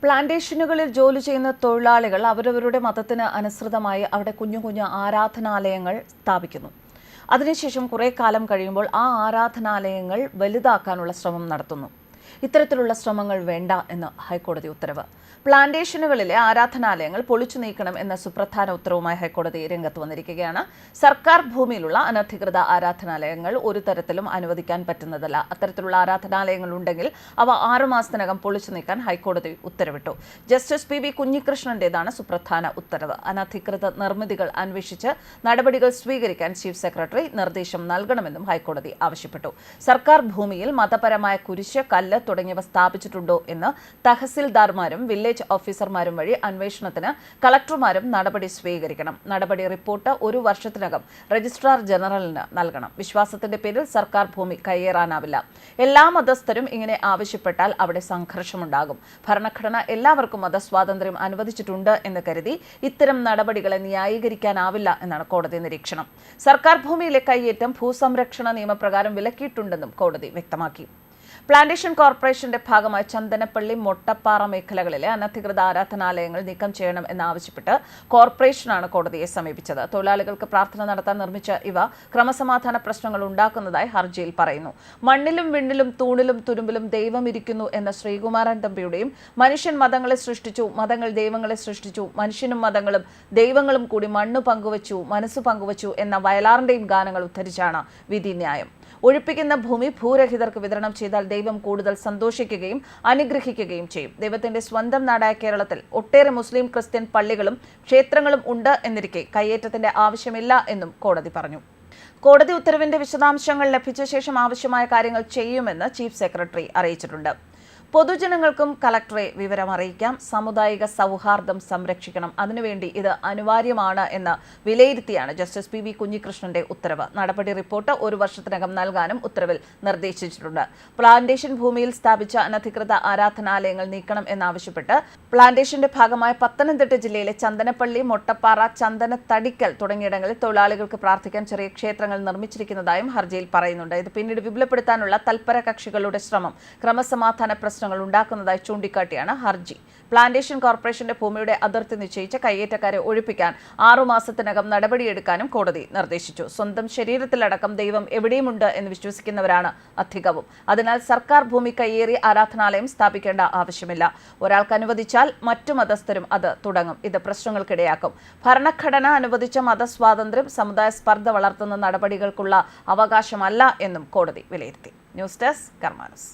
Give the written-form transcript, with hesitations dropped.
പ്ലാന്റേഷനുകളിൽ ജോലി ചെയ്യുന്ന തൊഴിലാളികൾ അവരവരുടെ മതത്തിന് അനുസൃതമായി അവിടെ കുഞ്ഞു കുഞ്ഞു ആരാധനാലയങ്ങൾ സ്ഥാപിക്കുന്നു. അതിനുശേഷം കുറേ കാലം കഴിയുമ്പോൾ ആ ആരാധനാലയങ്ങൾ വലുതാക്കാനുള്ള ശ്രമം നടത്തുന്നു. ഇത്തരത്തിലുള്ള ശ്രമങ്ങൾ വേണ്ട എന്ന് ഹൈക്കോടതി ഉത്തരവ്. പ്ലാന്റേഷനുകളിലെ ആരാധനാലയങ്ങൾ പൊളിച്ചു നീക്കണം എന്ന സുപ്രധാന ഉത്തരവുമായി ഹൈക്കോടതി രംഗത്ത് വന്നിരിക്കുകയാണ്. സർക്കാർ ഭൂമിയിലുള്ള അനധികൃത ആരാധനാലയങ്ങൾ ഒരു തരത്തിലും അനുവദിക്കാൻ പറ്റുന്നതല്ല. അത്തരത്തിലുള്ള ആരാധനാലയങ്ങൾ ഉണ്ടെങ്കിൽ അവ 6 മാസത്തിനകം പൊളിച്ചു നീക്കാൻ ഹൈക്കോടതി ഉത്തരവിട്ടു. ജസ്റ്റിസ് PV കുഞ്ഞികൃഷ്ണന്റേതാണ് സുപ്രധാന ഉത്തരവ്. അനധികൃത നിർമ്മിതികൾ അന്വേഷിച്ച് നടപടികൾ സ്വീകരിക്കാൻ ചീഫ് സെക്രട്ടറി നിർദ്ദേശം നൽകണമെന്നും ഹൈക്കോടതി ആവശ്യപ്പെട്ടു. സർക്കാർ ഭൂമിയിൽ മതപരമായ കുരിശ്, കല്ല് തുടങ്ങിയവ സ്ഥാപിച്ചിട്ടുണ്ടോ എന്ന് തഹസിൽദാർമാരും വില്ലേജ് ഓഫീസർമാരും വഴി അന്വേഷണത്തിന് കളക്ടർമാരും നടപടി സ്വീകരിക്കണം. നടപടി റിപ്പോർട്ട് 1 വർഷത്തിനകം രജിസ്ട്രാർ ജനറലിന് നൽകണം. വിശ്വാസത്തിന്റെ പേരിൽ സർക്കാർ ഭൂമി കയ്യേറാനാവില്ല. എല്ലാ മതസ്ഥരും ഇങ്ങനെ ആവശ്യപ്പെട്ടാൽ അവിടെ സംഘർഷമുണ്ടാകും. ഭരണഘടന എല്ലാവർക്കും മതസ്വാതന്ത്ര്യം അനുവദിച്ചിട്ടുണ്ട് എന്ന് കരുതി ഇത്തരം നടപടികളെ ന്യായീകരിക്കാനാവില്ല എന്നാണ് കോടതി നിരീക്ഷണം. സർക്കാർ ഭൂമിയിലെ കയ്യേറ്റം ഭൂസംരക്ഷണ നിയമപ്രകാരം വിലക്കിയിട്ടുണ്ടെന്നും കോടതി വ്യക്തമാക്കി. പ്ലാന്റേഷൻ കോർപ്പറേഷന്റെ ഭാഗമായി ചന്ദനപ്പള്ളി, മൊട്ടപ്പാറ മേഖലകളിലെ അനധികൃത ആരാധനാലയങ്ങൾ നീക്കം ചെയ്യണം എന്നാവശ്യപ്പെട്ട് കോർപ്പറേഷനാണ് കോടതിയെ സമീപിച്ചത്. തൊഴിലാളികൾക്ക് പ്രാർത്ഥന നടത്താൻ നിർമ്മിച്ച ഇവ ക്രമസമാധാന പ്രശ്നങ്ങൾ ഉണ്ടാക്കുന്നതായി ഹർജിയിൽ പറയുന്നു. മണ്ണിലും വിണ്ണിലും തൂണിലും തുരുമ്പിലും ദൈവം ഇരിക്കുന്നു എന്ന ശ്രീകുമാരൻ തമ്പിയുടെയും മനുഷ്യൻ മതങ്ങളെ സൃഷ്ടിച്ചു, മതങ്ങൾ ദൈവങ്ങളെ സൃഷ്ടിച്ചു, മനുഷ്യനും മതങ്ങളും ദൈവങ്ങളും കൂടി മണ്ണ് പങ്കുവച്ചു, മനസ്സ് പങ്കുവച്ചു എന്ന വയലാറിന്റെയും ഗാനങ്ങൾ ഉദ്ധരിച്ചാണ് വിധിന്യായം. ഒഴിപ്പിക്കുന്ന ഭൂമി ഭൂരഹിതർക്ക് വിതരണം ചെയ്താൽ ദൈവം കൂടുതൽ സന്തോഷിക്കുകയും അനുഗ്രഹിക്കുകയും ചെയ്യും. ദൈവത്തിന്റെ സ്വന്തം നാടായ കേരളത്തിൽ ഒട്ടേറെ മുസ്ലിം, ക്രിസ്ത്യൻ പള്ളികളും ക്ഷേത്രങ്ങളും ഉണ്ട് എന്നിരിക്കെ കയ്യേറ്റത്തിന്റെ ആവശ്യമില്ല എന്നും കോടതി പറഞ്ഞു. കോടതി ഉത്തരവിന്റെ വിശദാംശങ്ങൾ ലഭിച്ച ശേഷം ആവശ്യമായ കാര്യങ്ങൾ ചെയ്യുമെന്ന് ചീഫ് സെക്രട്ടറി അറിയിച്ചിട്ടുണ്ട്. പൊതുജനങ്ങൾക്കും കളക്ടറെ വിവരം അറിയിക്കാം. സാമുദായിക സൗഹാർദ്ദം സംരക്ഷിക്കണം. അതിനുവേണ്ടി ഇത് അനിവാര്യമാണ് എന്ന് വിലയിരുത്തിയാണ് ജസ്റ്റിസ് PV കുഞ്ഞികൃഷ്ണന്റെ ഉത്തരവ്. നടപടി റിപ്പോർട്ട് 1 വർഷത്തിനകം നൽകാനും ഉത്തരവിൽ നിർദ്ദേശിച്ചിട്ടുണ്ട്. പ്ലാന്റേഷൻ ഭൂമിയിൽ സ്ഥാപിച്ച അനധികൃത ആരാധനാലയങ്ങൾ നീക്കണം എന്നാവശ്യപ്പെട്ട് പ്ലാന്റേഷന്റെ ഭാഗമായ പത്തനംതിട്ട ജില്ലയിലെ ചന്ദനപ്പള്ളി, മൊട്ടപ്പാറ, ചന്ദനത്തടിക്കൽ തുടങ്ങിയിടങ്ങളിൽ തൊഴിലാളികൾക്ക് പ്രാർത്ഥിക്കാൻ ചെറിയ ക്ഷേത്രങ്ങൾ നിർമ്മിച്ചിരിക്കുന്നതായും ഹർജിയിൽ പറയുന്നുണ്ട്. ഇത് പിന്നീട് വിപുലപ്പെടുത്താനുള്ള തൽപര കക്ഷികളുടെ ശ്രമം ക്രമസമാധാന പ്രശ്നങ്ങൾ ഉണ്ടാക്കുന്നതായി ചൂണ്ടിക്കാട്ടിയാണ് ഹർജി. പ്ലാന്റേഷൻ കോർപ്പറേഷന്റെ ഭൂമിയുടെ അതിർത്തി നിശ്ചയിച്ച് കയ്യേറ്റക്കാരെ ഒഴിപ്പിക്കാൻ 6 മാസത്തിനകം നടപടിയെടുക്കാനും കോടതി നിർദ്ദേശിച്ചു. സ്വന്തം ശരീരത്തിലടക്കം ദൈവം എവിടെയുമുണ്ട് എന്ന് വിശ്വസിക്കുന്നവരാണ് അധികവും. അതിനാൽ സർക്കാർ ഭൂമി കയ്യേറി ആരാധനാലയം സ്ഥാപിക്കേണ്ട ആവശ്യമില്ല. ഒരാൾക്ക് അനുവദിച്ചാൽ മറ്റു മതസ്ഥരും അത് തുടങ്ങും. ഇത് പ്രശ്നങ്ങൾക്കിടയാക്കും. ഭരണഘടന അനുവദിച്ച മതസ്വാതന്ത്ര്യം സമുദായ സ്പർദ്ധ വളർത്തുന്ന നടപടികൾക്കുള്ള അവകാശമല്ല എന്നും കോടതി വിലയിരുത്തി. News desk കർമാനസ്.